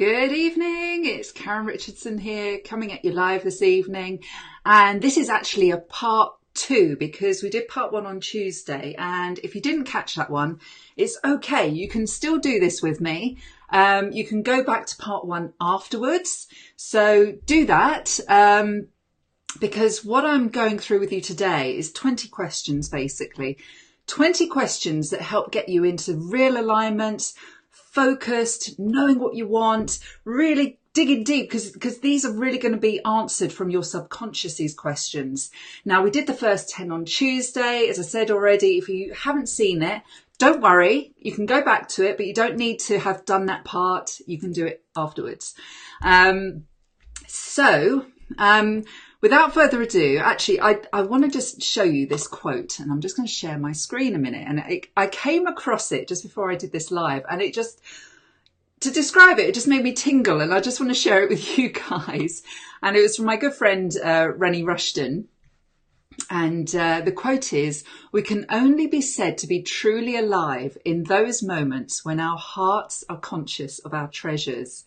Good evening, it's Karen Richardson here coming at you live this evening, and this is actually a part two because we did part one on Tuesday, and if you didn't catch that one, it's okay, you can still do this with me. You can go back to part one afterwards, so do that because what I'm going through with you today is 20 questions basically. 20 questions that help get you into real alignment, focused, knowing what you want, really digging deep because these are really going to be answered from your subconscious, these questions. Now, we did the first 10 on Tuesday. As I said already, if you haven't seen it, don't worry, you can go back to it, but you don't need to have done that part. You can do it afterwards. Without further ado, actually, I want to just show you this quote, and I'm just going to share my screen a minute. And I came across it just before I did this live, and it just, to describe it, it just made me tingle, and I just want to share it with you guys. And it was from my good friend, Richardson. And the quote is, "We can only be said to be truly alive in those moments when our hearts are conscious of our treasures."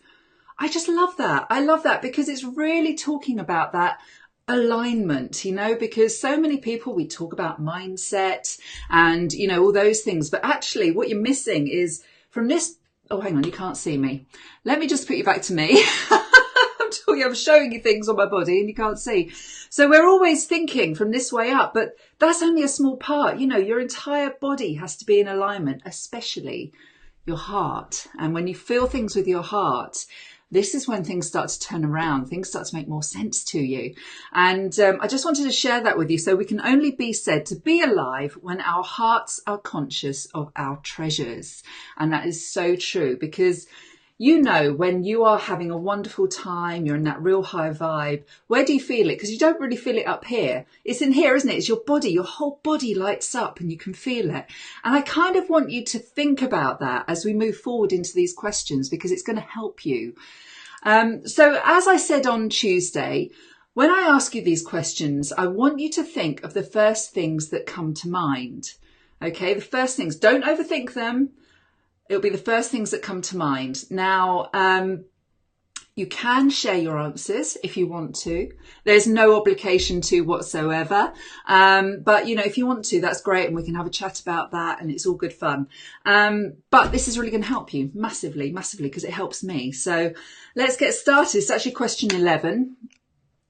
I just love that. I love that because it's really talking about that alignment, because so many people, we talk about mindset and, all those things. But actually what you're missing is from this. Oh, hang on, you can't see me. Let me just put you back to me. I'm showing you things on my body and you can't see. So we're always thinking from this way up, but that's only a small part. Your entire body has to be in alignment, especially your heart. And when you feel things with your heart, this is when things start to turn around. Things start to make more sense to you. And I just wanted to share that with you. So we can only be said to be alive when our hearts are conscious of our treasures. And that is so true because when you are having a wonderful time, you're in that real high vibe, where do you feel it? Because you don't really feel it up here. It's in here, isn't it? It's your body. Your whole body lights up and you can feel it. And I kind of want you to think about that as we move forward into these questions because it's going to help you. So as I said on Tuesday, when I ask you these questions, I want you to think of the first things that come to mind. Okay, the first things. Don't overthink them. It'll be the first things that come to mind. Now, you can share your answers if you want to. There's no obligation to whatsoever. But, if you want to, that's great. And we can have a chat about that and it's all good fun. But this is really going to help you massively, massively, because it helps me. So let's get started. It's actually question 11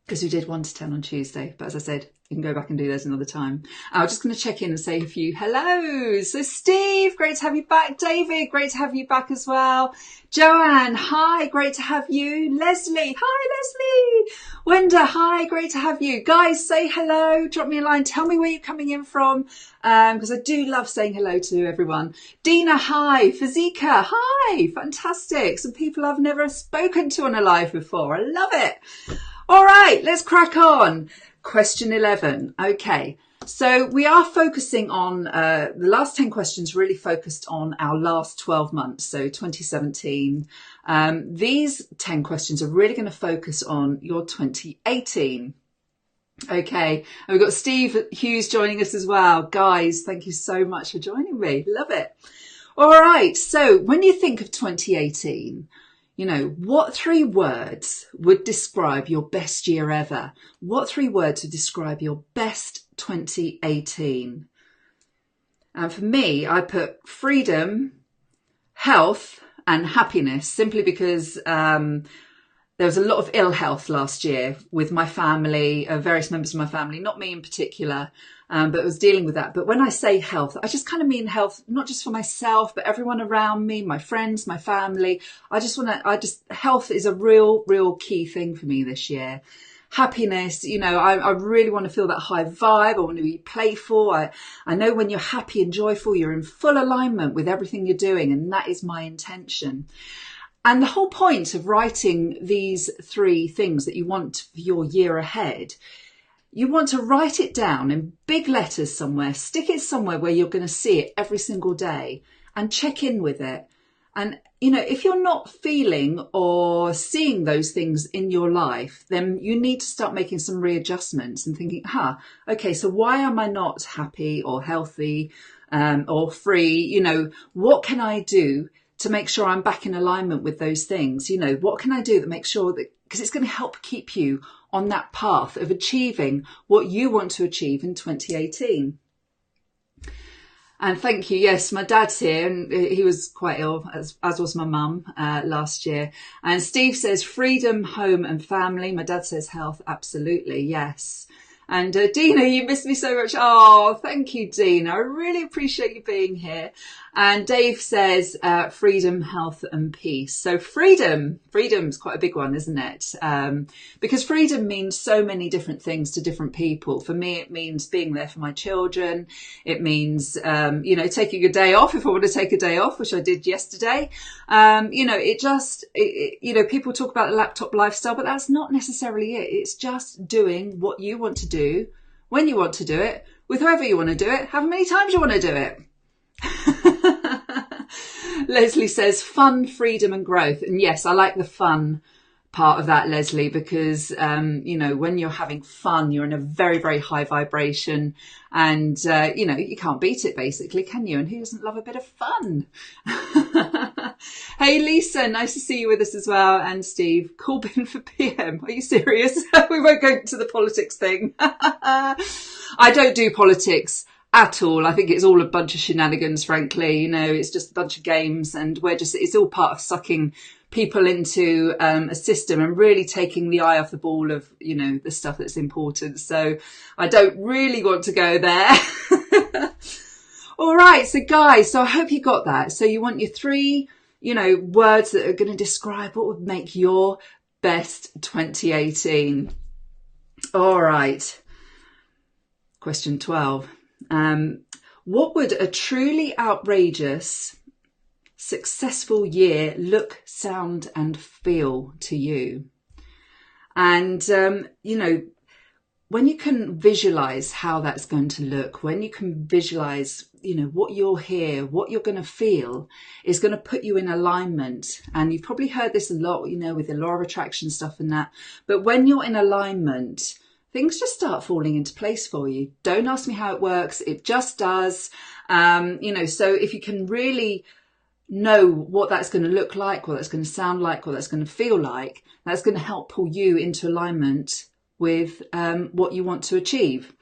because we did 1 to 10 on Tuesday. But as I said, you can go back and do those another time. I'm just going to check in and say a few hellos. So Steve, great to have you back. David, great to have you back as well. Joanne, hi, great to have you. Leslie, hi Leslie. Wenda, hi, great to have you. Guys, say hello, drop me a line, tell me where you're coming in from, because I do love saying hello to everyone. Dina, hi. Fazika, hi, fantastic. Some people I've never spoken to on a live before. I love it. All right, let's crack on. Question 11. Okay, so we are focusing on the last 10 questions really focused on our last 12 months, so 2017. These 10 questions are really going to focus on your 2018. Okay, and we've got Steve Hughes joining us as well. Guys, thank you so much for joining me. Love it. All right, so when you think of 2018, what 3 words would describe your best year ever? What 3 words would describe your best 2018? And for me, I put freedom, health, and happiness, simply because there was a lot of ill health last year with my family, various members of my family, not me in particular, but I was dealing with that. But when I say health, I just kind of mean health, not just for myself, but everyone around me, my friends, my family. Health is a real key thing for me this year. Happiness, I really want to feel that high vibe. I want to be playful. I know when you're happy and joyful, you're in full alignment with everything you're doing. And that is my intention. And the whole point of writing these 3 things that you want for your year ahead, you want to write it down in big letters somewhere, stick it somewhere where you're going to see it every single day and check in with it. And, if you're not feeling or seeing those things in your life, then you need to start making some readjustments and thinking, okay, so why am I not happy or healthy or free? What can I do to make sure I'm back in alignment with those things? You know, what can I do that makes sure that, because it's going to help keep you on that path of achieving what you want to achieve in 2018. And thank you. Yes, my dad's here, and he was quite ill, as was my mum last year. And Steve says freedom, home and family. My dad says health. Absolutely, yes. And Dina, you missed me so much. Oh, thank you, Dina. I really appreciate you being here. And Dave says freedom, health and peace. So freedom's quite a big one, isn't it? Because freedom means so many different things to different people. For me, it means being there for my children. It means, taking a day off if I want to take a day off, which I did yesterday. People talk about the laptop lifestyle, but that's not necessarily it. It's just doing what you want to do, when you want to do it, with whoever you want to do it, how many times you want to do it. Leslie says fun, freedom and growth. And yes, I like the fun part of that, Leslie, because, when you're having fun, you're in a very, very high vibration and, you can't beat it basically, can you? And who doesn't love a bit of fun? Hey, Lisa, nice to see you with us as well. And Steve, Corbyn for PM. Are you serious? We won't go to the politics thing. I don't do politics at all. I think it's all a bunch of shenanigans, frankly. It's just a bunch of games, and it's all part of sucking people into a system and really taking the eye off the ball of, the stuff that's important. So I don't really want to go there. All right. So guys, I hope you got that. So you want your 3, words that are going to describe what would make your best 2018. All right. Question 12. What would a truly outrageous, successful year look, sound and feel to you? And, when you can visualize how that's going to look, when you can visualize, what you'll hear, what you're going to feel is going to put you in alignment. And you've probably heard this a lot, with the law of attraction stuff and that. But when you're in alignment, things just start falling into place for you. Don't ask me how it works. It just does. So if you can really know what that's going to look like, what that's going to sound like, what that's going to feel like, that's going to help pull you into alignment with what you want to achieve.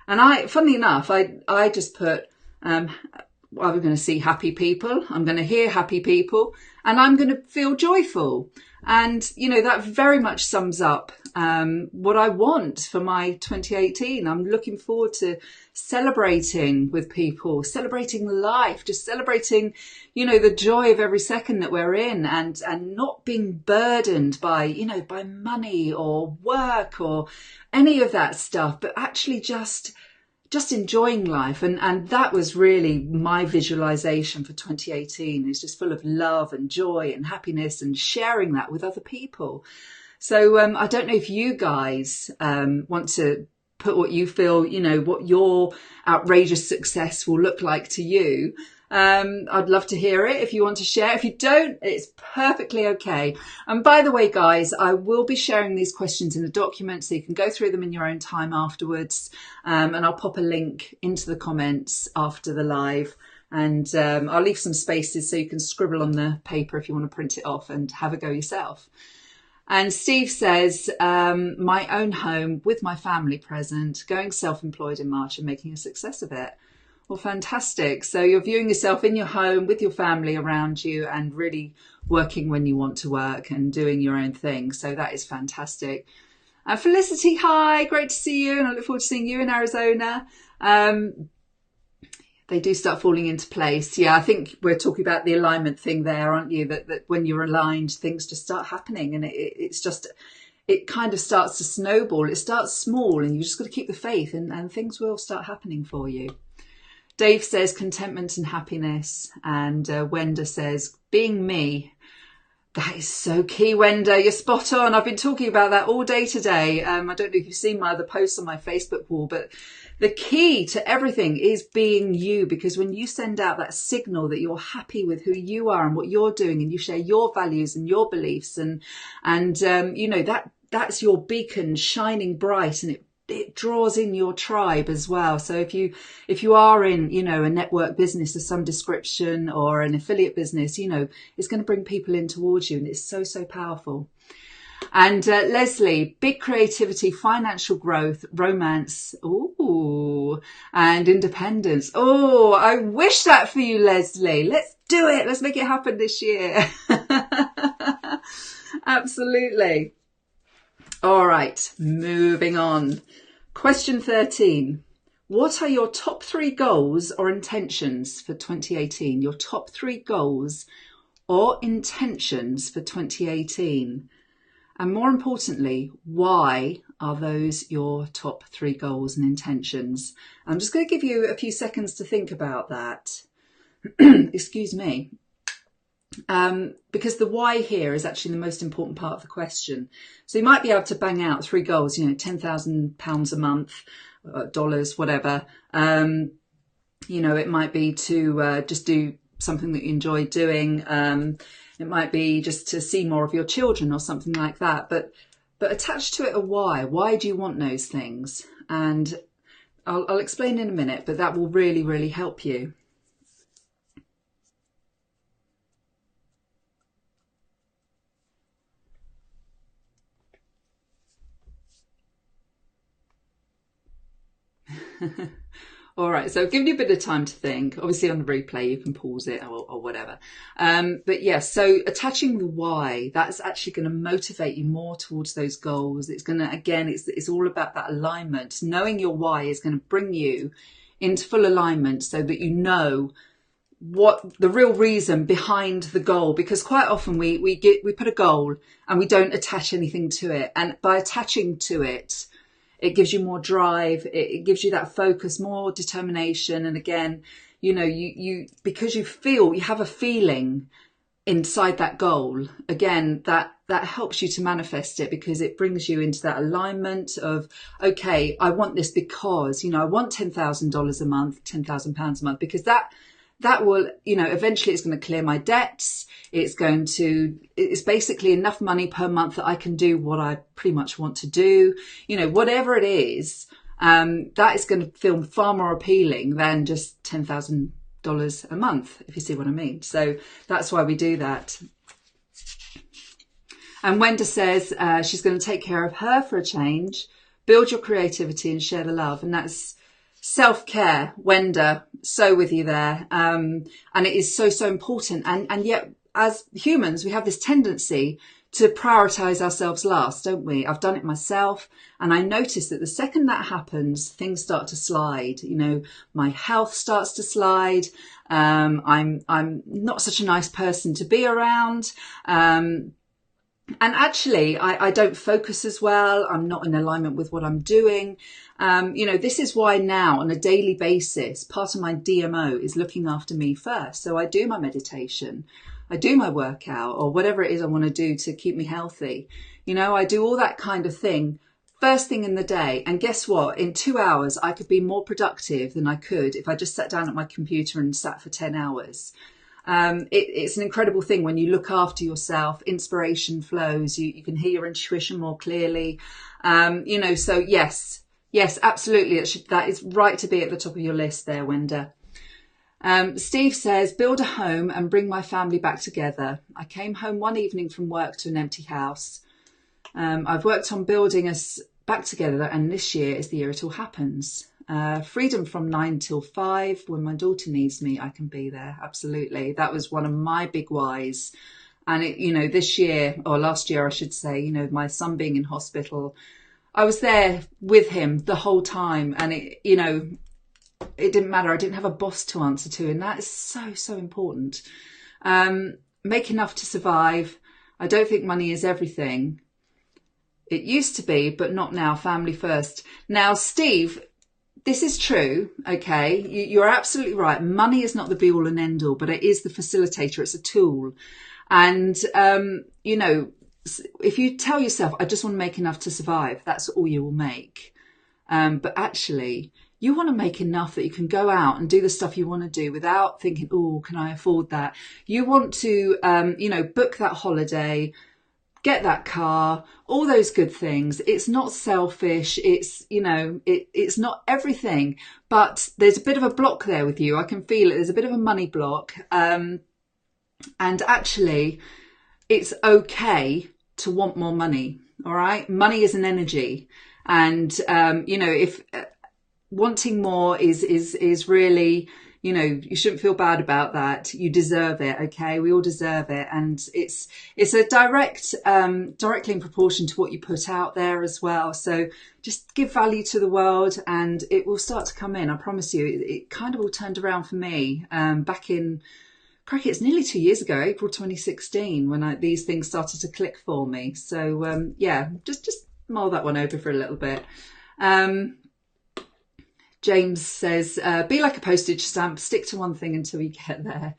And funnily enough, I just put, I'm going to see happy people, I'm going to hear happy people, and I'm going to feel joyful. And, that very much sums up what I want for my 2018. I'm looking forward to celebrating with people, celebrating life, just celebrating, the joy of every second that we're in, and not being burdened by, by money or work or any of that stuff, but actually just enjoying life. And that was really my visualization for 2018. It's just full of love and joy and happiness and sharing that with other people. So I don't know if you guys want to put what you feel, what your outrageous success will look like to you. I'd love to hear it if you want to share. If you don't, it's perfectly okay. And by the way, guys, I will be sharing these questions in a document so you can go through them in your own time afterwards. And I'll pop a link into the comments after the live. And I'll leave some spaces so you can scribble on the paper if you want to print it off and have a go yourself. And Steve says, my own home with my family present, going self-employed in March and making a success of it. Well, fantastic. So you're viewing yourself in your home with your family around you and really working when you want to work and doing your own thing. So that is fantastic. Felicity, hi, great to see you. And I look forward to seeing you in Arizona. They do start falling into place. Yeah, I think we're talking about the alignment thing there, aren't you? That when you're aligned, things just start happening, and it kind of starts to snowball. It starts small and you just got to keep the faith, and things will start happening for you. Dave says contentment and happiness. And Wenda says being me. That is so key, Wenda. You're spot on. I've been talking about that all day today. I don't know if you've seen my other posts on my Facebook wall, but the key to everything is being you, because when you send out that signal that you're happy with who you are and what you're doing, and you share your values and your beliefs, and that's your beacon shining bright, and it draws in your tribe as well. So if you are in, a network business of some description or an affiliate business, it's going to bring people in towards you, and it's so, so powerful. And Leslie, big creativity, financial growth, romance, and independence. Oh, I wish that for you, Leslie. Let's do it. Let's make it happen this year. Absolutely. All right, moving on. Question 13. What are your top 3 goals or intentions for 2018? Your top 3 goals or intentions for 2018? And more importantly, why are those your top 3 goals and intentions? I'm just going to give you a few seconds to think about that. Excuse me. Because the why here is actually the most important part of the question. So you might be able to bang out 3 goals, £10,000 a month, dollars, whatever. It might be to just do something that you enjoy doing. It might be just to see more of your children or something like that. But attach to it a why. Why do you want those things? And I'll explain in a minute, but that will really, really help you. All right, so I've given you a bit of time to think. Obviously on the replay you can pause it or whatever. But yes, so attaching the why, that's actually going to motivate you more towards those goals. It's going to, again, it's all about that alignment. Knowing your why is going to bring you into full alignment so that you know what the real reason behind the goal, because quite often we put a goal and we don't attach anything to it. And by attaching to it, it gives you more drive. It gives you that focus, more determination. And again, you because you have a feeling inside that goal. Again, that helps you to manifest it, because it brings you into that alignment of, okay, I want this because, I want $10,000 a month, £10,000 a month, because that will, eventually it's going to clear my debts. It's basically enough money per month that I can do what I pretty much want to do. Whatever it is, that is going to feel far more appealing than just $10,000 a month, if you see what I mean. So that's why we do that. And Wenda says she's going to take care of her for a change, build your creativity and share the love. And that's self-care. Wenda, so with you there. And it is so, so important. And yet, as humans, we have this tendency to prioritize ourselves last, don't we? I've done it myself, and I notice that the second that happens, things start to slide. My health starts to slide. I'm not such a nice person to be around. And actually, I don't focus as well. I'm not in alignment with what I'm doing. This is why now on a daily basis, part of my DMO is looking after me first. So I do my meditation, I do my workout, or whatever it is I want to do to keep me healthy. I do all that kind of thing first thing in the day. And guess what? In 2 hours, I could be more productive than I could if I just sat down at my computer and sat for 10 hours. It's an incredible thing when you look after yourself. Inspiration flows. You can hear your intuition more clearly. So yes, absolutely. That is right to be at the top of your list there, Wenda. Steve says, build a home and bring my family back together. I came home one evening from work to an empty house. I've worked on building us back together, and this year is the year it all happens. Freedom from 9 till 5. When my daughter needs me, I can be there. Absolutely. That was one of my big whys. And this year, or last year, I should say, my son being in hospital, I was there with him the whole time. And it didn't matter. I didn't have a boss to answer to. And that is so, so important. Make enough to survive. I don't think money is everything. It used to be, but not now. Family first. Now, Steve, this is true, okay? You're absolutely right. Money is not the be-all and end-all, but it is the facilitator. It's a tool. And, if you tell yourself, I just want to make enough to survive, that's all you will make. But actually, you want to make enough that you can go out and do the stuff you want to do without thinking, oh, can I afford that? You want to, book that holiday, get that car, all those good things. It's not selfish. It's, it's not everything, but there's a bit of a block there with you. I can feel it. There's a bit of a money block. And actually it's okay to want more money. All right. Money is an energy. And, if wanting more is really, you shouldn't feel bad about that. You deserve it. Okay. We all deserve it. And it's a directly in proportion to what you put out there as well. So just give value to the world and it will start to come in. I promise you, it kind of all turned around for me, back in, cracky, it's nearly 2 years ago, April 2016, when these things started to click for me. So, just mull that one over for a little bit. James says, be like a postage stamp, stick to one thing until you get there.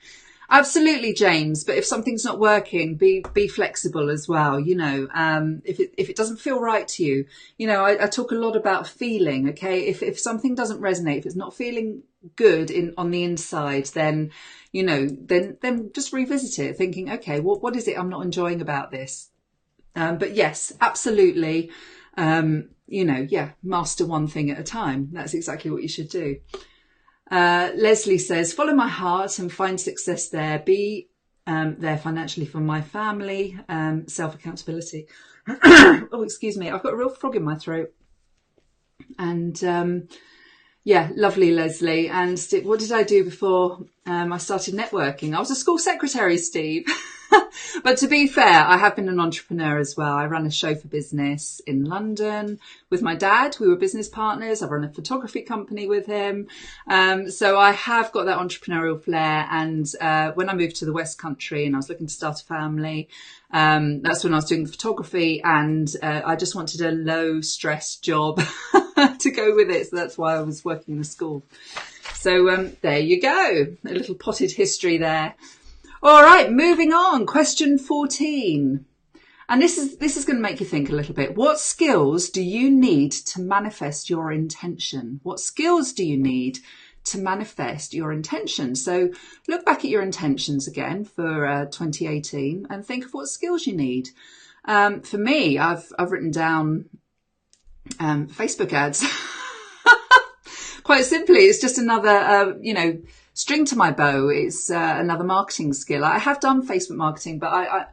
Absolutely, James. But if something's not working, be flexible as well. If it doesn't feel right to you, I talk a lot about feeling. Okay. If something doesn't resonate, if it's not feeling good on the inside, then just revisit it thinking, okay, what is it I'm not enjoying about this? But yes, absolutely. Master one thing at a time. That's exactly what you should do. Leslie says, follow my heart and find success there. Be there financially for my family. Self-accountability. Oh, excuse me. I've got a real frog in my throat. And lovely, Leslie. And what did I do before I started networking? I was a school secretary, Steve. But to be fair, I have been an entrepreneur as well. I run a chauffeur business in London with my dad. We were business partners. I've run a photography company with him. So I have got that entrepreneurial flair. And when I moved to the West Country and I was looking to start a family, that's when I was doing photography and I just wanted a low stress job to go with it. So that's why I was working in the school. So there you go. A little potted history there. All right, moving on. Question 14. And this is going to make you think a little bit. What skills do you need to manifest your intention? What skills do you need to manifest your intention? So look back at your intentions again for 2018 and think of what skills you need. For me, I've written down Facebook ads. Quite simply, it's just another, string to my bow. It's another marketing skill. I have done Facebook marketing, but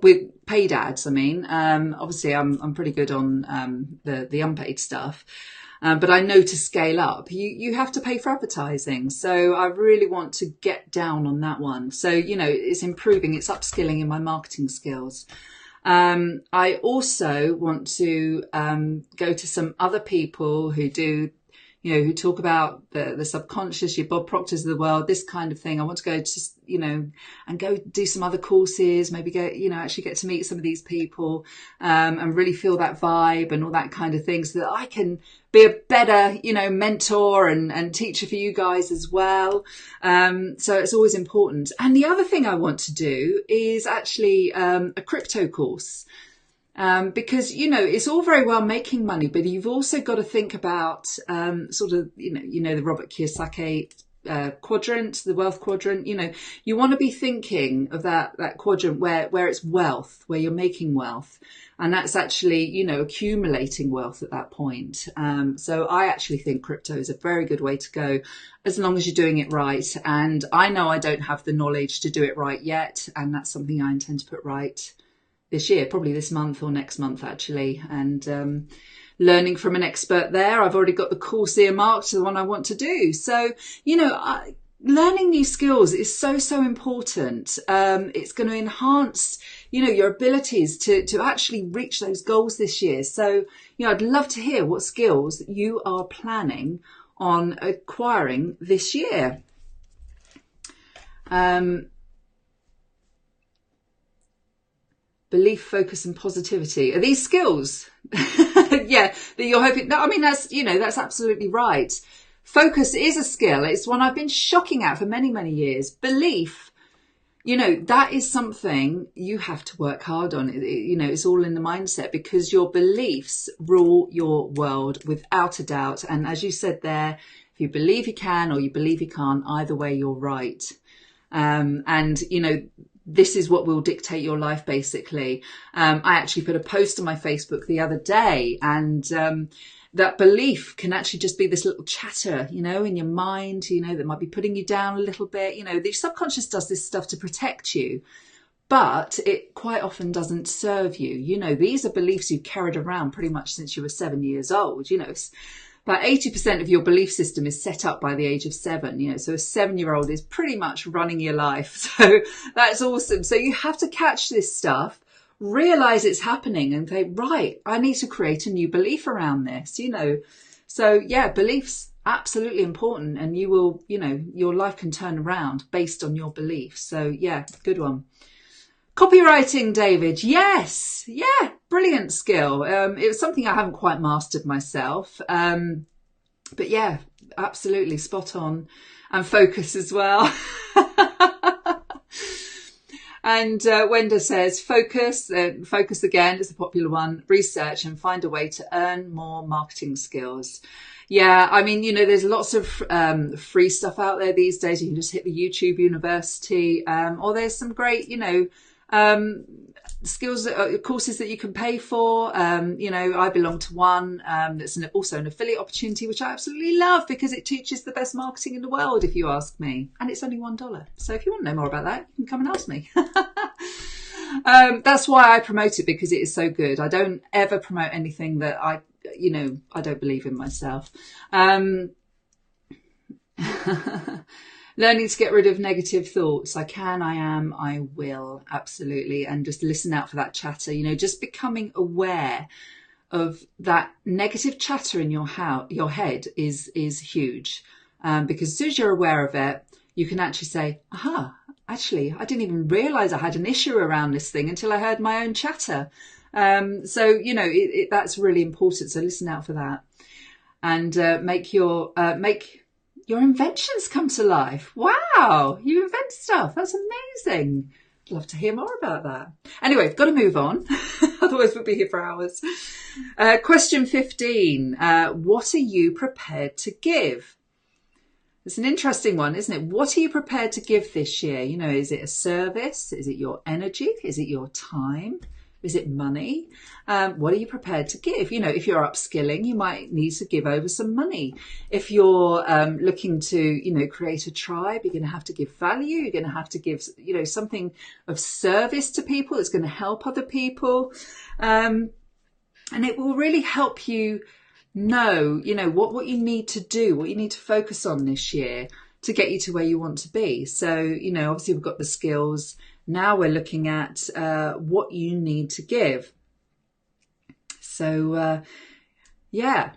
with paid ads. Obviously I'm pretty good on the unpaid stuff. But I know to scale up, you have to pay for advertising. So I really want to get down on that one. So, it's improving, it's upskilling in my marketing skills. I also want to go to some other people who do, who talk about the subconscious, your Bob Proctors of the world, this kind of thing. I want to go to, and go do some other courses, maybe go, actually get to meet some of these people, and really feel that vibe and all that kind of thing so that I can be a better, mentor and teacher for you guys as well. So it's always important. And the other thing I want to do is actually, a crypto course. Because, it's all very well making money, but you've also got to think about, the Robert Kiyosaki, quadrant, the wealth quadrant. You want to be thinking of that quadrant where it's wealth, where you're making wealth. And that's actually, accumulating wealth at that point. So I actually think crypto is a very good way to go as long as you're doing it right. And I know I don't have the knowledge to do it right yet. And that's something I intend to put right this year, probably this month or next month, actually. And learning from an expert there. I've already got the course earmarked to the one I want to do. So, learning new skills is so important. It's going to enhance, your abilities to actually reach those goals this year. So, I'd love to hear what skills you are planning on acquiring this year. Belief, focus and positivity. Are these skills? Yeah, that you're hoping. No, that's absolutely right. Focus is a skill. It's one I've been shocking at for many, many years. Belief, that is something you have to work hard on. It's all in the mindset because your beliefs rule your world without a doubt. And as you said there, if you believe you can or you believe you can't, either way, you're right. this is what will dictate your life, basically. I actually put a post on my Facebook the other day, and that belief can actually just be this little chatter, you know, in your mind, you know, that might be putting you down a little bit. You know, the subconscious does this stuff to protect you, but it quite often doesn't serve you. You know, these are beliefs you've carried around pretty much since you were 7 years old. You know, about 80% of your belief system is set up by the age of 7, you know, so a 7-year-old is pretty much running your life. So that's awesome. So you have to catch this stuff, realize it's happening, and say, right, I need to create a new belief around this, you know. So yeah, beliefs absolutely important, and you will, you know, your life can turn around based on your beliefs. So yeah, good one. Copywriting, David. Yes. Yeah. Brilliant skill. It was something I haven't quite mastered myself. But yeah, absolutely spot on. And focus as well. And Wenda says, focus again is a popular one. Research and find a way to earn more marketing skills. Yeah, I mean, you know, there's lots of free stuff out there these days. You can just hit the YouTube University, or there's some great, you know, skills, courses that you can pay for. You know, I belong to one that's also an affiliate opportunity, which I absolutely love because it teaches the best marketing in the world, if you ask me. And it's only $1. So if you want to know more about that, you can come and ask me. That's why I promote it, because it is so good. I don't ever promote anything that I don't believe in myself. Learning to get rid of negative thoughts. I can, I am, I will. Absolutely. And just listen out for that chatter. You know, just becoming aware of that negative chatter in your head is huge. Because as soon as you're aware of it, you can actually say, aha, actually, I didn't even realize I had an issue around this thing until I heard my own chatter. So, you know, that's really important. So listen out for that, and make your inventions come to life. Wow, you invent stuff. That's amazing. I'd love to hear more about that. Anyway, got to move on. Otherwise we'll be here for hours. Question 15. What are you prepared to give? It's an interesting one, isn't it? What are you prepared to give this year? You know, is it a service? Is it your energy? Is it your time? Is it money? What are you prepared to give? You know, if you're upskilling, you might need to give over some money. If you're looking to, you know, create a tribe, you're going to have to give value. You're going to have to give, you know, something of service to people that's going to help other people. And it will really help you know, you know, what you need to do, what you need to focus on this year to get you to where you want to be. So, you know, obviously we've got the skills. Now we're looking at what you need to give. So, yeah,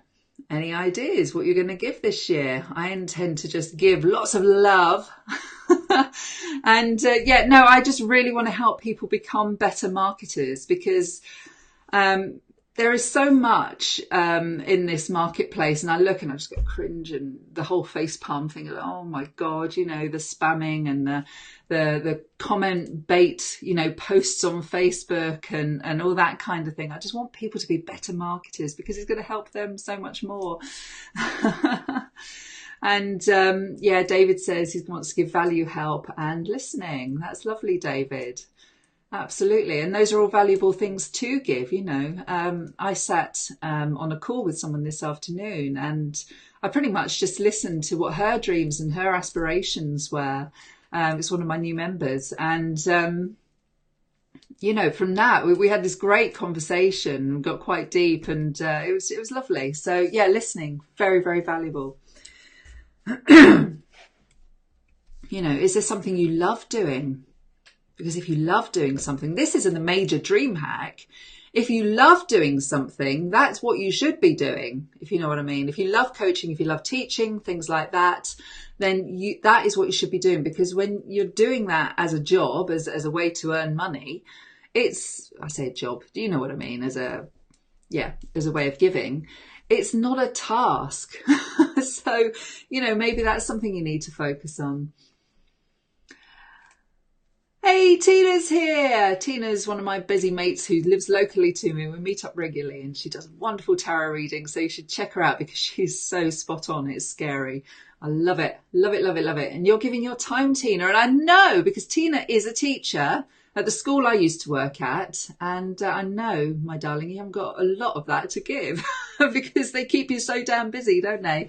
any ideas what you're going to give this year? I intend to just give lots of love. And I just really want to help people become better marketers, because there is so much in this marketplace, and I look and I just get cringe and the whole face palm thing. Oh my God, you know, the spamming and the comment bait, you know, posts on Facebook and all that kind of thing. I just want people to be better marketers, because it's going to help them so much more. And David says he wants to give value, help and listening. That's lovely, David. Absolutely. And those are all valuable things to give, you know. I sat on a call with someone this afternoon, and I pretty much just listened to what her dreams and her aspirations were. It's one of my new members. And, you know, from that, we had this great conversation, got quite deep, and it was lovely. So, yeah, listening, very, very valuable. You know, is there something you love doing? Because if you love doing something, this isn't a major dream hack. If you love doing something, that's what you should be doing, if you know what I mean. If you love coaching, if you love teaching, things like that, then that is what you should be doing. Because when you're doing that as a job, as a way to earn money, I say a job, do you know what I mean? As a way of giving. It's not a task. So, you know, maybe that's something you need to focus on. Hey, Tina's here. Tina's one of my busy mates who lives locally to me. We meet up regularly and she does wonderful tarot readings. So you should check her out because she's so spot on. It's scary. I love it. Love it, love it, love it. And you're giving your time, Tina. And I know because Tina is a teacher at the school I used to work at. And I know, my darling, you haven't got a lot of that to give because they keep you so damn busy, don't they?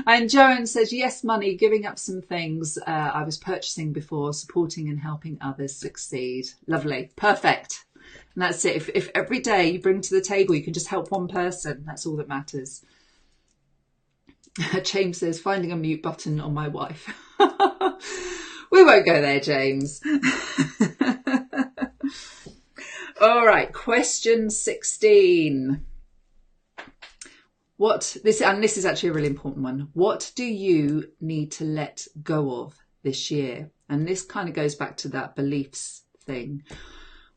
And Joan says, yes, money, giving up some things I was purchasing before, supporting and helping others succeed. Lovely. Perfect. And that's it. If every day you bring to the table, you can just help one person, that's all that matters. James says, finding a mute button on my wife. We won't go there, James. All right, question 16. This is actually a really important one. What do you need to let go of this year? And this kind of goes back to that beliefs thing.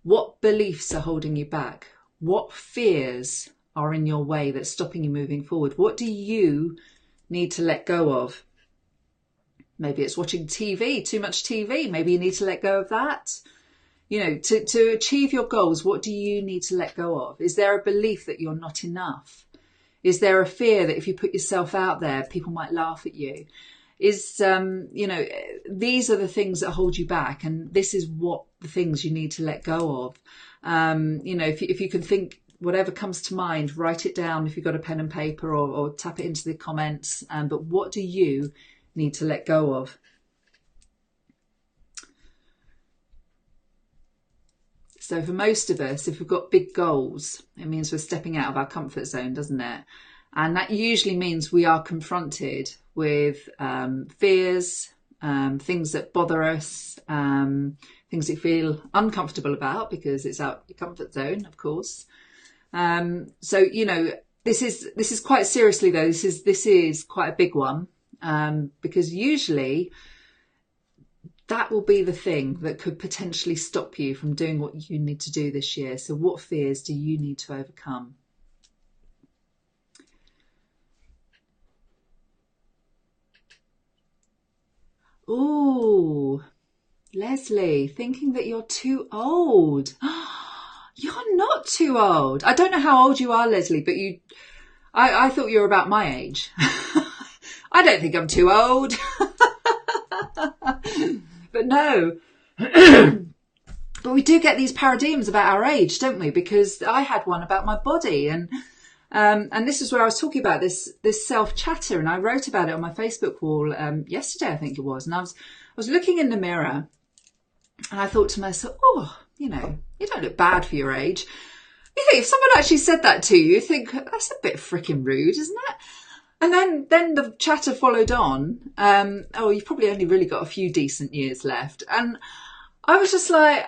What beliefs are holding you back? What fears are in your way that's stopping you moving forward? What do you need to let go of? Maybe it's watching TV, too much TV. Maybe you need to let go of that. You know, to achieve your goals, what do you need to let go of? Is there a belief that you're not enough? Is there a fear that if you put yourself out there, people might laugh at you? These are the things that hold you back. And this is what the things you need to let go of. If you can think whatever comes to mind, write it down if you've got a pen and paper or tap it into the comments. But what do you need to let go of? So for most of us, if we've got big goals, it means we're stepping out of our comfort zone, doesn't it? And that usually means we are confronted with fears, things that bother us, things that feel uncomfortable about because it's out your comfort zone, of course. This is quite seriously though. This is quite a big one because usually that will be the thing that could potentially stop you from doing what you need to do this year. So what fears do you need to overcome? Ooh, Leslie, thinking that you're too old. You're not too old. I don't know how old you are, Leslie, but I thought you were about my age. I don't think I'm too old. But no, but we do get these paradigms about our age, don't we? Because I had one about my body, and this is where I was talking about this self chatter, and I wrote about it on my Facebook wall yesterday, I think it was, and I was looking in the mirror, and I thought to myself, oh, you don't look bad for your age. You think if someone actually said that to you, you think that's a bit freaking rude, isn't it? And then the chatter followed on. You've probably only really got a few decent years left. And I was just like,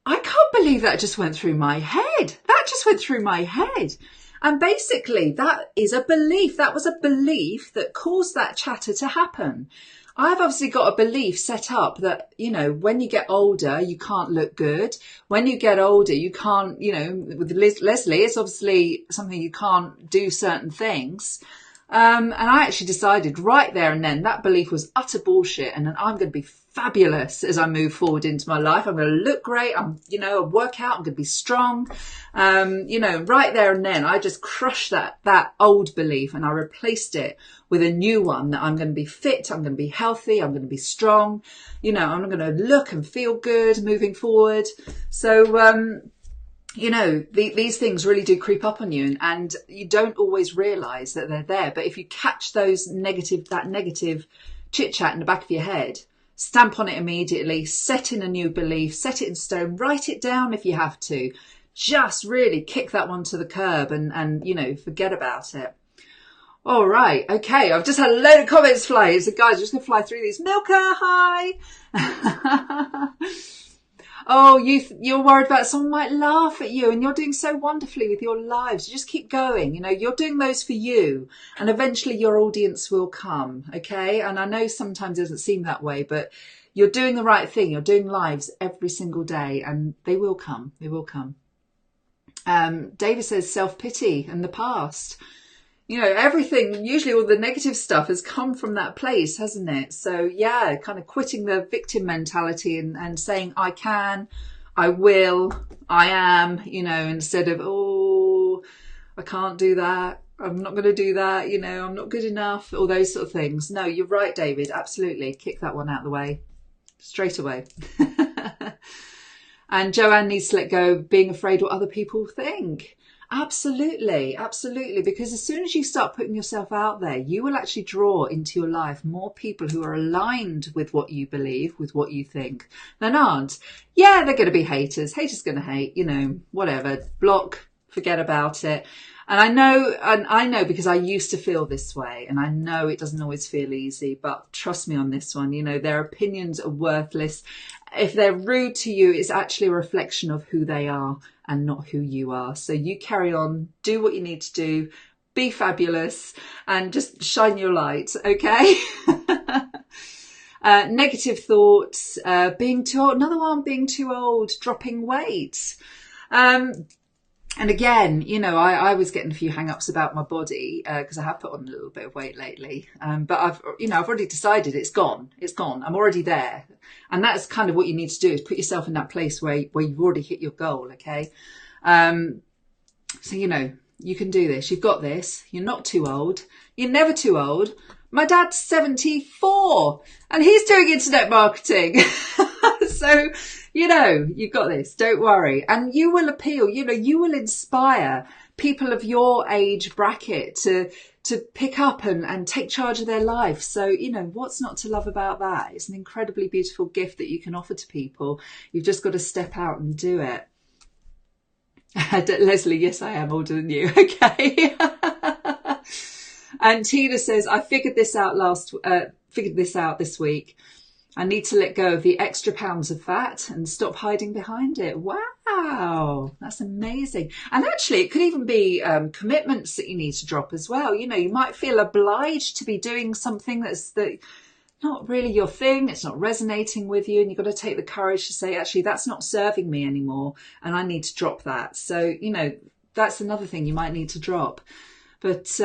I can't believe that just went through my head. That just went through my head. And basically, that is a belief. That was a belief that caused that chatter to happen. I've obviously got a belief set up that, when you get older, you can't look good. When you get older, you can't, with Leslie, it's obviously something you can't do certain things. And I actually decided right there and then that belief was utter bullshit, and then I'm going to be fabulous as I move forward into my life. I'm going to look great. I work out. I'm going to be strong. Right there and then I just crushed that old belief and I replaced it with a new one that I'm going to be fit. I'm going to be healthy. I'm going to be strong. I'm going to look and feel good moving forward. So, these things really do creep up on you, and you don't always realise that they're there. But if you catch that negative chit chat in the back of your head, stamp on it immediately, set in a new belief, set it in stone, write it down if you have to. Just really kick that one to the curb and forget about it. All right. Okay. I've just had a load of comments fly. So guys, I'm just going to fly through these. Milka, hi. Oh, you're worried about someone might laugh at you, and you're doing so wonderfully with your lives. You just keep going. You're doing those for you, and eventually your audience will come. Okay. And I know sometimes it doesn't seem that way, but you're doing the right thing. You're doing lives every single day, and they will come. They will come. David says self-pity and the past. you know, everything, usually all the negative stuff has come from that place, hasn't it? So yeah, kind of quitting the victim mentality and saying, I can, I will, I am, you know, instead of, oh, I can't do that. I'm not going to do that. You know, I'm not good enough. All those sort of things. No, you're right, David. Absolutely. Kick that one out of the way straight away. And Joanne needs to let go of being afraid what other people think. Absolutely, absolutely. Because as soon as you start putting yourself out there, you will actually draw into your life more people who are aligned with what you believe, with what you think, than aren't. Yeah, they're going to be haters. Haters going to hate, you know, whatever. Block, forget about it. And I know because I used to feel this way, and I know it doesn't always feel easy, but trust me on this one, you know, their opinions are worthless. If they're rude to you, it's actually a reflection of who they are and not who you are. So you carry on, do what you need to do, be fabulous, and just shine your light, okay? Negative thoughts, being too old. Another one, being too old, dropping weight. And again, you know, I was getting a few hang-ups about my body because I have put on a little bit of weight lately. But I've already decided it's gone. It's gone. I'm already there. And that's kind of what you need to do, is put yourself in that place where you've already hit your goal. Okay. So, you know, you can do this. You've got this. You're not too old. You're never too old. My dad's 74 and he's doing internet marketing. So, you know, you've got this. Don't worry. And you will appeal, you know, you will inspire people of your age bracket to pick up and take charge of their life. So, you know, what's not to love about that? It's an incredibly beautiful gift that you can offer to people. You've just got to step out and do it. Leslie, yes, I am older than you. Okay. And Tina says, I figured this out this week. I need to let go of the extra pounds of fat and stop hiding behind it. Wow, that's amazing. And actually, it could even be commitments that you need to drop as well. You know, you might feel obliged to be doing something that's not really your thing. It's not resonating with you. And you've got to take the courage to say, actually, that's not serving me anymore. And I need to drop that. So, you know, that's another thing you might need to drop. But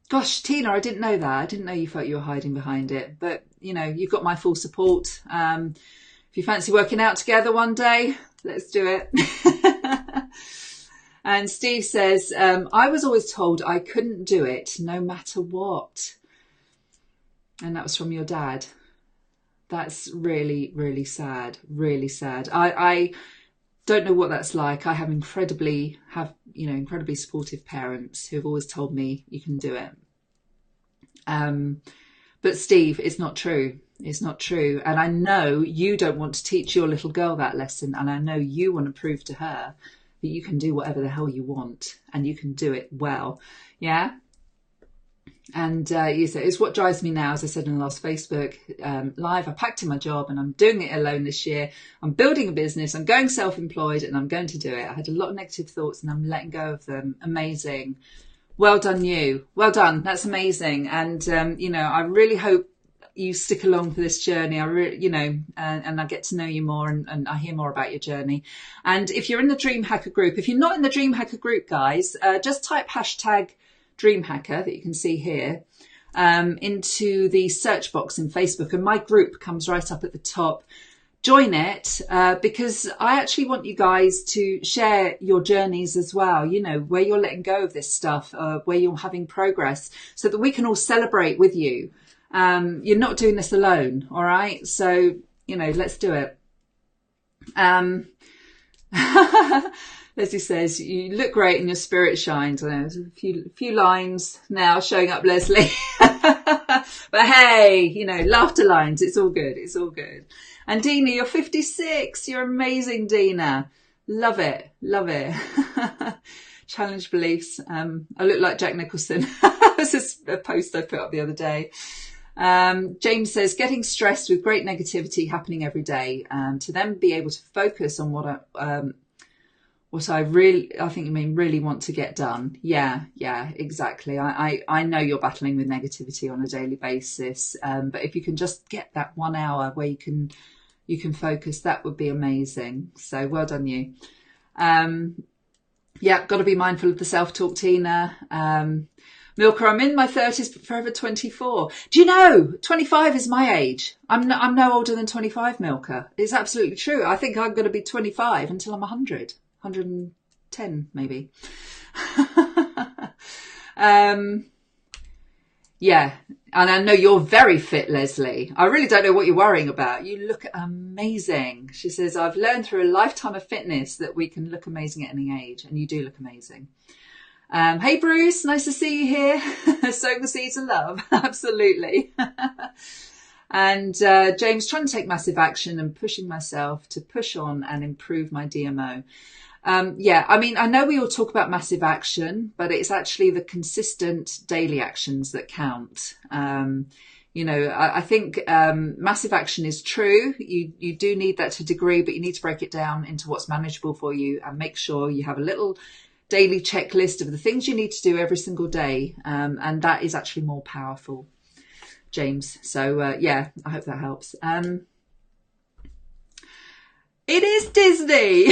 gosh, Tina, I didn't know that. I didn't know you felt you were hiding behind it. But, you know, you've got my full support. If you fancy working out together one day, let's do it. And Steve says, I was always told I couldn't do it no matter what. And that was from your dad. That's really, really sad. Really sad. I don't know what that's like. I have incredibly supportive parents who have always told me you can do it. But Steve, it's not true. It's not true. And I know you don't want to teach your little girl that lesson. And I know you want to prove to her that you can do whatever the hell you want and you can do it well. Yeah. And you say, it's what drives me now, as I said in the last Facebook live. I packed in my job and I'm doing it alone this year. I'm building a business. I'm going self-employed and I'm going to do it. I had a lot of negative thoughts and I'm letting go of them. Amazing. Well done, you. Well done. That's amazing. And, I really hope you stick along for this journey. And I get to know you more and I hear more about your journey. And if you're in the Dream Hacker group, if you're not in the Dream Hacker group, guys, just type hashtag Dream Hacker that you can see here into the search box in Facebook, and my group comes right up at the top. Join it because I actually want you guys to share your journeys as well, you know, where you're letting go of this stuff, where you're having progress, so that we can all celebrate with you. You're not doing this alone, all right? So, you know, let's do it. Leslie says, you look great and your spirit shines. I know there's a few lines now showing up, Leslie. But hey, you know, laughter lines. It's all good. It's all good. And Dina, you're 56. You're amazing, Dina. Love it. Love it. Challenge beliefs. I look like Jack Nicholson. This is a post I put up the other day. James says, getting stressed with great negativity happening every day, to then be able to focus on what I think you mean really want to get done. Yeah, exactly. I know you're battling with negativity on a daily basis. But if you can just get that 1 hour where you can focus, that would be amazing. So well done you. Yeah, got to be mindful of the self-talk, Tina. Milka, I'm in my 30s, but forever 24. Do you know, 25 is my age. I'm no older than 25, Milka. It's absolutely true. I think I'm going to be 25 until I'm 100, 110 maybe. Yeah, and I know you're very fit, Leslie. I really don't know what you're worrying about. You look amazing. She says, I've learned through a lifetime of fitness that we can look amazing at any age, and you do look amazing. Hey, Bruce, nice to see you here. Sowing the seeds of love. Absolutely. And James, trying to take massive action and pushing myself to push on and improve my DMO. Yeah, I mean, I know we all talk about massive action, but it's actually the consistent daily actions that count. You know, I think massive action is true. You do need that to a degree, but you need to break it down into what's manageable for you and make sure you have a little daily checklist of the things you need to do every single day. And that is actually more powerful, James. So, yeah, I hope that helps. It is Disney.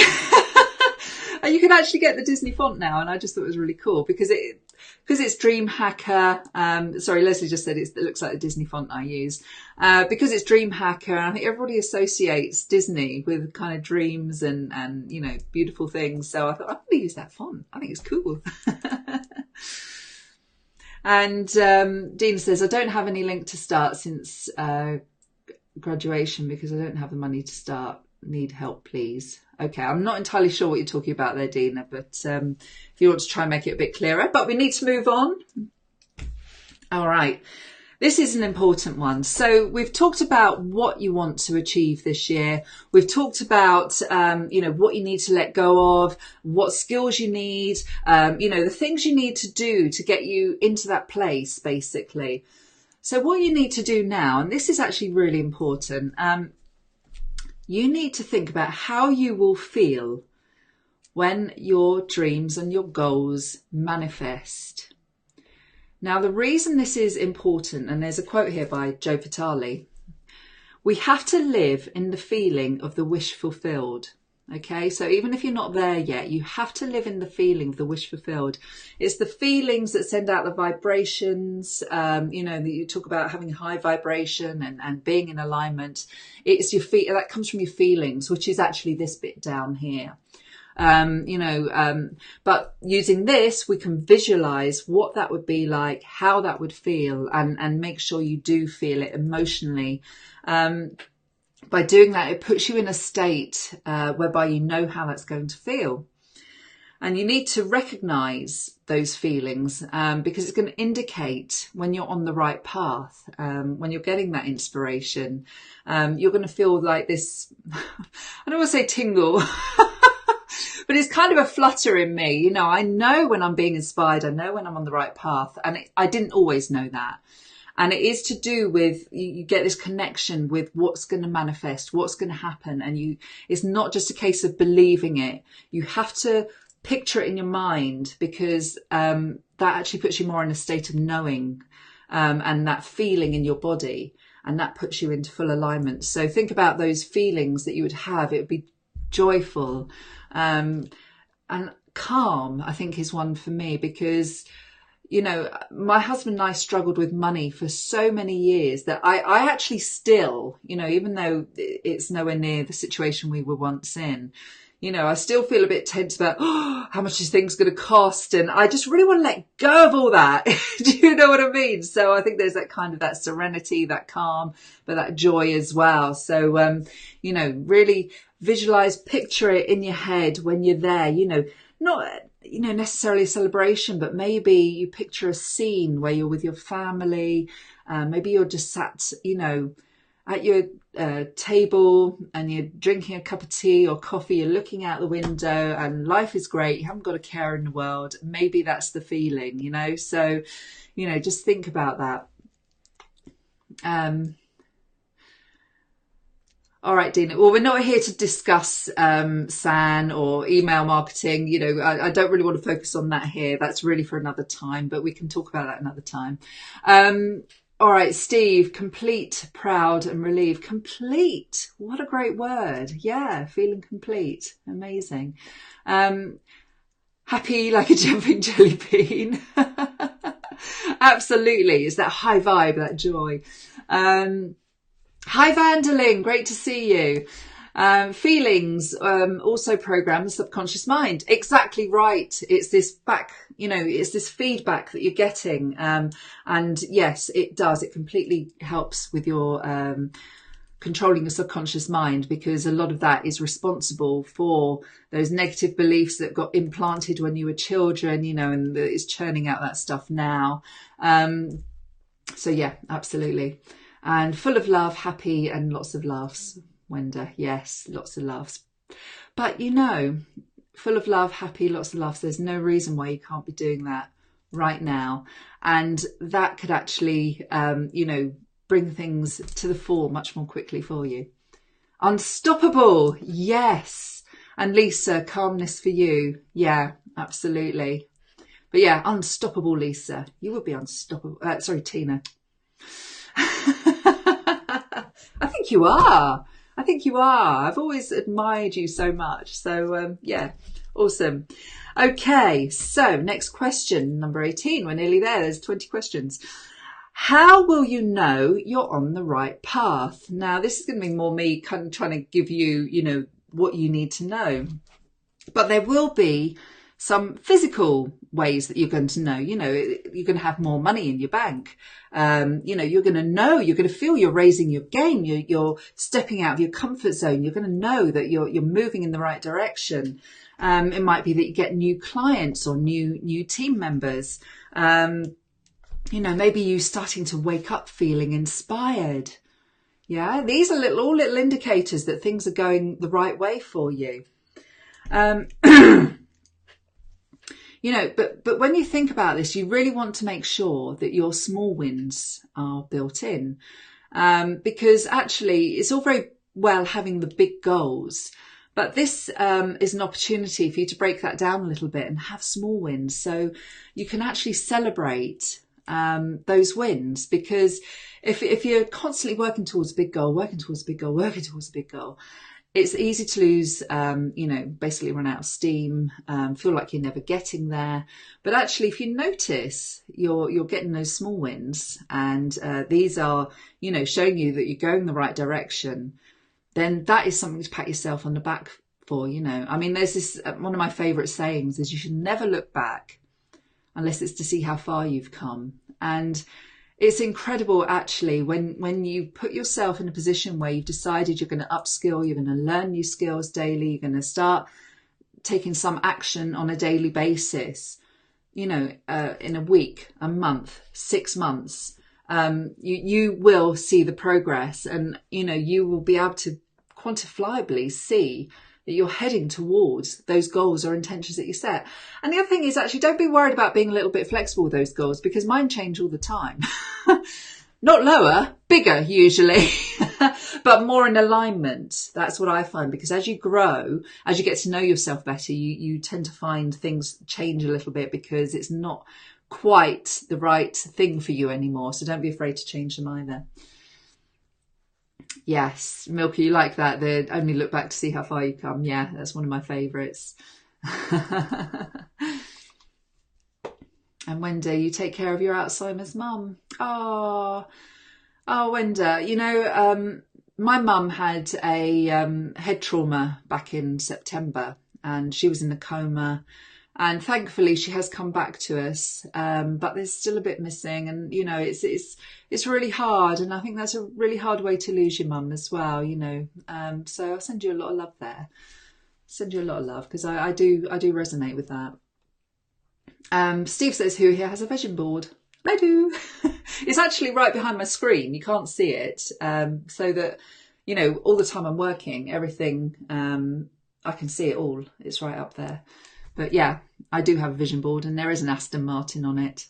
And you can actually get the Disney font now, and I just thought it was really cool because it's DreamHacker. Sorry, Leslie just said it looks like the Disney font I use. Because it's DreamHacker, and I think everybody associates Disney with kind of dreams and you know, beautiful things. So I thought I'm going to use that font. I think it's cool. And Dean says, I don't have any link to start since graduation because I don't have the money to start. Need help, please. Okay, I'm not entirely sure what you're talking about there, Dina, but if you want to try and make it a bit clearer. But we need to move on. All right. This is an important one. So we've talked about what you want to achieve this year. We've talked about, you know, what you need to let go of, what skills you need, you know, the things you need to do to get you into that place, basically. So what you need to do now, and this is actually really important, you need to think about how you will feel when your dreams and your goals manifest. Now, the reason this is important, and there's a quote here by Joe Vitale, we have to live in the feeling of the wish fulfilled. Okay, so even if you're not there yet, you have to live in the feeling of the wish fulfilled. It's the feelings that send out the vibrations, you know, that you talk about having high vibration and being in alignment. It's your feet that comes from your feelings, which is actually this bit down here. You know, but using this, we can visualize what that would be like, how that would feel, and make sure you do feel it emotionally. By doing that, it puts you in a state whereby you know how that's going to feel. And you need to recognize those feelings because it's going to indicate when you're on the right path, when you're getting that inspiration. You're going to feel like this, I don't want to say tingle, but it's kind of a flutter in me. You know, I know when I'm being inspired. I know when I'm on the right path. And I didn't always know that. And it is to do with, you get this connection with what's going to manifest, what's going to happen. And it's not just a case of believing it. You have to picture it in your mind because that actually puts you more in a state of knowing and that feeling in your body. And that puts you into full alignment. So think about those feelings that you would have. It would be joyful and calm, I think, is one for me because, you know, my husband and I struggled with money for so many years that I actually still, you know, even though it's nowhere near the situation we were once in, you know, I still feel a bit tense about how much this thing's going to cost. And I just really want to let go of all that. Do you know what I mean? So I think there's that kind of that serenity, that calm, but that joy as well. So, you know, really visualize, picture it in your head when you're there, you know, not, you know, necessarily a celebration, but maybe you picture a scene where you're with your family. Maybe you're just sat, you know, at your table and you're drinking a cup of tea or coffee, you're looking out the window and life is great. You haven't got a care in the world. Maybe that's the feeling, you know? So, you know, just think about that. All right, Dina. Well, we're not here to discuss SAN or email marketing. You know, I don't really want to focus on that here. That's really for another time, but we can talk about that another time. All right, Steve, complete, proud and relieved. Complete. What a great word. Yeah, feeling complete. Amazing. Happy like a jumping jelly bean. Absolutely. It's that high vibe, that joy. Hi, Vanderlyn. Great to see you. Feelings also program the subconscious mind. Exactly right. It's this it's this feedback that you're getting. And yes, it does. It completely helps with your controlling your subconscious mind, because a lot of that is responsible for those negative beliefs that got implanted when you were children, and it's churning out that stuff now. So yeah, absolutely. And full of love, happy, and lots of laughs. Wenda, yes, lots of laughs. But full of love, happy, lots of laughs. There's no reason why you can't be doing that right now. And that could actually, bring things to the fore much more quickly for you. Unstoppable, yes. And Lisa, calmness for you. Yeah, absolutely. But yeah, unstoppable, Lisa. You would be unstoppable. Sorry, Tina. I think you are. I've always admired you so much. So yeah, awesome. Okay, so next question, number 18. We're nearly there. There's 20 questions. How will you know you're on the right path? Now, this is going to be more me kind of trying to give you, what you need to know. But there will be some physical ways that you're going to know. You're going to have more money in your bank. You're going to feel you're raising your game. You're stepping out of your comfort zone. You're going to know that you're moving in the right direction. It might be that you get new clients or new team members. Maybe you starting to wake up feeling inspired. Yeah, these are all little indicators that things are going the right way for you. But when you think about this, you really want to make sure that your small wins are built in, because actually it's all very well having the big goals, but this is an opportunity for you to break that down a little bit and have small wins, so you can actually celebrate those wins. Because if you're constantly working towards a big goal, it's easy to lose, basically run out of steam, feel like you're never getting there. But actually, if you notice you're getting those small wins, and these are, showing you that you're going the right direction, then that is something to pat yourself on the back for. There's this, one of my favourite sayings is, you should never look back unless it's to see how far you've come. And it's incredible, actually, when you put yourself in a position where you've decided you're going to upskill, you're going to learn new skills daily, you're going to start taking some action on a daily basis, in a week, a month, 6 months, you will see the progress, and, you will be able to quantifiably see that you're heading towards those goals or intentions that you set. And the other thing is, actually, don't be worried about being a little bit flexible with those goals, because mine change all the time. Not lower, bigger usually, but more in alignment. That's what I find, because as you grow, as you get to know yourself better, you tend to find things change a little bit, because it's not quite the right thing for you anymore. So don't be afraid to change them either. Yes, Milky, you like that? The only look back to see how far you come. Yeah, that's one of my favourites. And Wenda, you take care of your Alzheimer's mum. Oh, Wenda, my mum had a head trauma back in September, and she was in a coma. And thankfully, she has come back to us, but there's still a bit missing. And it's really hard, and I think that's a really hard way to lose your mum as well. So I'll send you a lot of love there. Send you a lot of love, because I do resonate with that. Steve says, who here has a vision board? I do. It's actually right behind my screen. You can't see it, so that all the time I'm working, everything I can see it all. It's right up there. But yeah, I do have a vision board, and there is an Aston Martin on it.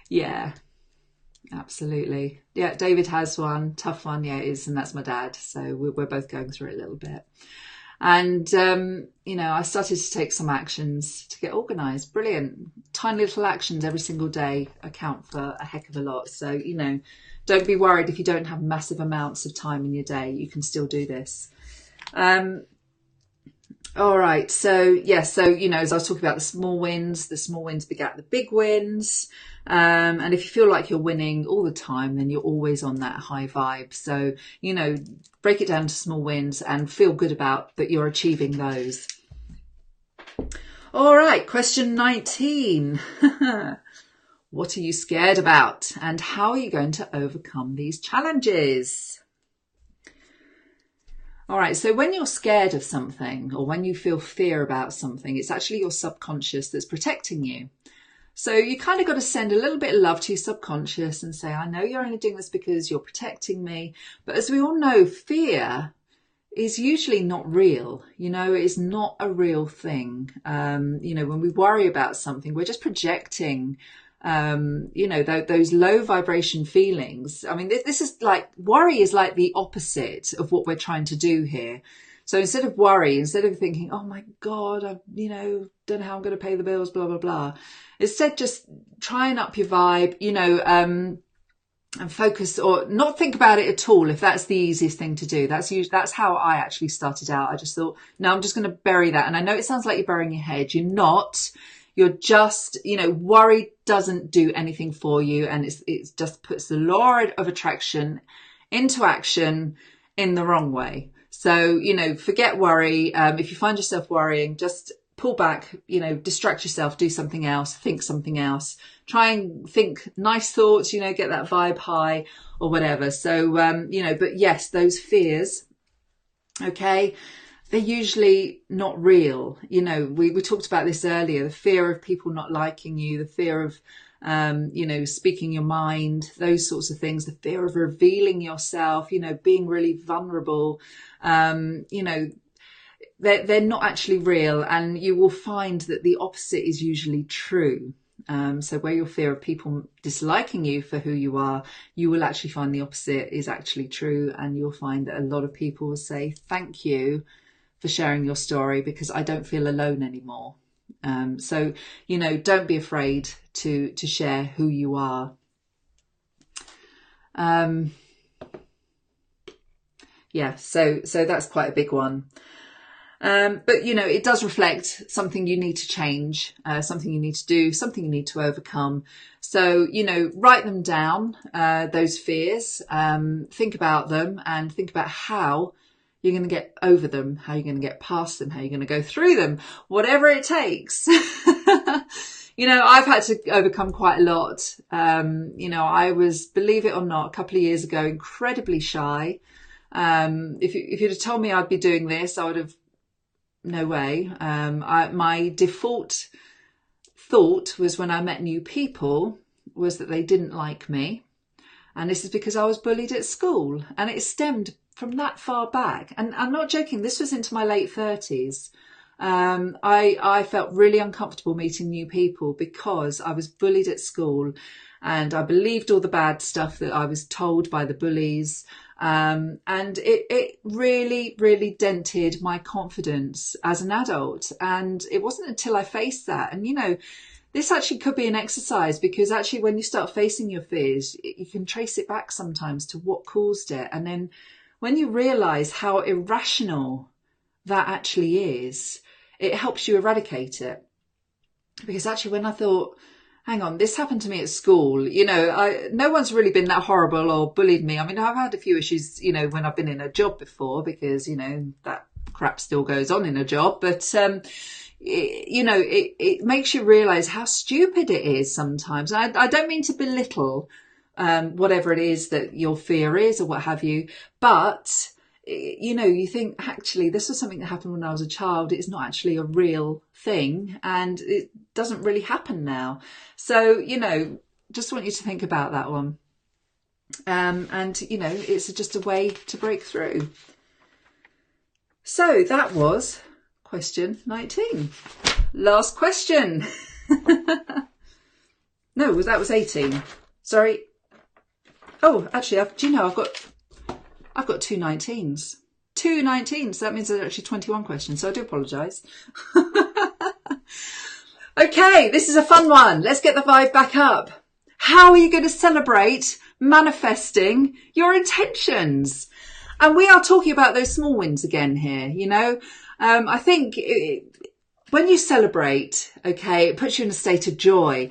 Yeah, absolutely. Yeah, David has one, tough one. Yeah, it is, and that's my dad. So we're both going through it a little bit. And, I started to take some actions to get organised. Brilliant. Tiny little actions every single day account for a heck of a lot. So, don't be worried if you don't have massive amounts of time in your day. You can still do this. All right. So, yeah. So, as I was talking about the small wins begat the big wins. And if you feel like you're winning all the time, then you're always on that high vibe. So, break it down to small wins and feel good about that you're achieving those. All right. Question 19. What are you scared about? And how are you going to overcome these challenges? All right, so when you're scared of something or when you feel fear about something, it's actually your subconscious that's protecting you. So you kind of got to send a little bit of love to your subconscious and say, I know you're only doing this because you're protecting me. But as we all know, fear is usually not real. It is not a real thing. When we worry about something, we're just projecting those low vibration feelings. I mean, this is like, worry is like the opposite of what we're trying to do here. So instead of worry, instead of thinking, oh my God, I, don't know how I'm going to pay the bills, blah, blah, blah. Instead, just try and up your vibe, and focus, or not think about it at all, if that's the easiest thing to do. That's how I actually started out. I just thought, no, I'm just going to bury that. And I know it sounds like you're burying your head. You're not. You're just, worry doesn't do anything for you. And it just puts the law of attraction into action in the wrong way. So, forget worry. If you find yourself worrying, just pull back, distract yourself, do something else, think something else, try and think nice thoughts, get that vibe high or whatever. So, but yes, those fears, okay, they're usually not real. We talked about this earlier, the fear of people not liking you, the fear of, speaking your mind, those sorts of things, the fear of revealing yourself, being really vulnerable, they're not actually real. And you will find that the opposite is usually true. So where your fear of people disliking you for who you are, you will actually find the opposite is actually true. And you'll find that a lot of people will say, thank you for sharing your story because I don't feel alone anymore. So, don't be afraid to share who you are. So that's quite a big one. But, it does reflect something you need to change, something you need to do, something you need to overcome. So, write them down, those fears, think about them and think about how you're going to get over them, how you're going to get past them, how you're going to go through them, whatever it takes. I've had to overcome quite a lot. I was, believe it or not, a couple of years ago, incredibly shy. If you'd have told me I'd be doing this, I would have, no way. My default thought was when I met new people was that they didn't like me. And this is because I was bullied at school, and it stemmed from that far back. And I'm not joking, this was into my late 30s. I felt really uncomfortable meeting new people because I was bullied at school and I believed all the bad stuff that I was told by the bullies. And it really, really dented my confidence as an adult. And it wasn't until I faced that. And, this actually could be an exercise, because actually when you start facing your fears, you can trace it back sometimes to what caused it. And then when you realize how irrational that actually is, it helps you eradicate it. Because actually when I thought, hang on, this happened to me at school, no one's really been that horrible or bullied me. I mean, I've had a few issues, when I've been in a job before, because, that crap still goes on in a job. But, it makes you realize how stupid it is sometimes. I don't mean to belittle whatever it is that your fear is or what have you, but you think, actually, this was something that happened when I was a child. It's not actually a real thing, and it doesn't really happen now. So, just want you to think about that one. And it's just a way to break through. So that was question 19. Last question. No, that was 18. Sorry. Oh, actually, I've got two 19s. Two 19s. So that means there's actually 21 questions. So I do apologise. Okay, this is a fun one. Let's get the vibe back up. How are you going to celebrate manifesting your intentions? And we are talking about those small wins again here, you know. I think when you celebrate, okay, it puts you in a state of joy.